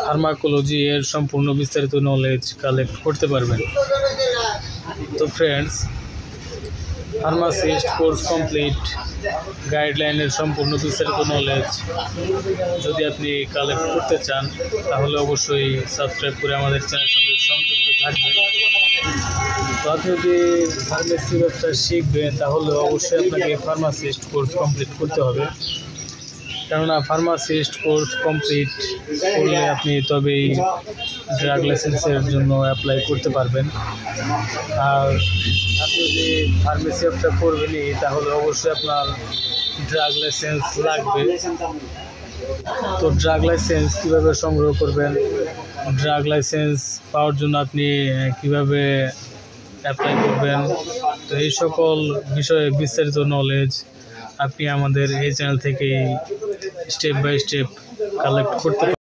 Pharmacology এর সম্পূর্ণ বিস্তারিত নলেজ কালেক্ট করতে পারবেন। তো ফ্রেন্ডস, ফার্মাসিস্ট কোর্স কমপ্লিট গাইডলাইনের সম্পূর্ণ বিস্তারিত নলেজ যদি আপনি কালেক্ট করতে চান তাহলে অবশ্যই সাবস্ক্রাইব করে আমাদের চ্যানেলের সঙ্গে সংযুক্ত থাকবেন। তো আপনি যদি ফার্মেসি ব্যবসা শিখবেন তাহলে অবশ্যই আপনাকে ফার্মাসিস্ট কোর্স কমপ্লিট করতে হবে, কেননা ফার্মাসিস্ট কোর্স কমপ্লিট করলে আপনি তবেই ড্রাগ লাইসেন্সের জন্য অ্যাপ্লাই করতে পারবেন। আর আপনি যদি ফার্মেসি ব্যবসা করবেনই তাহলে অবশ্যই আপনার ড্রাগ লাইসেন্স লাগবে। তো ড্রাগ লাইসেন্স কীভাবে সংগ্রহ করবেন, ড্রাগ লাইসেন্স পাওয়ার জন্য আপনি কিভাবে অ্যাপ্লাই করবেন, তো এই সকল বিষয়ে বিস্তারিত নলেজ আপনি আমাদের এই চ্যানেল থেকেই স্টেপ বাই স্টেপ কালেক্ট করতে পারেন।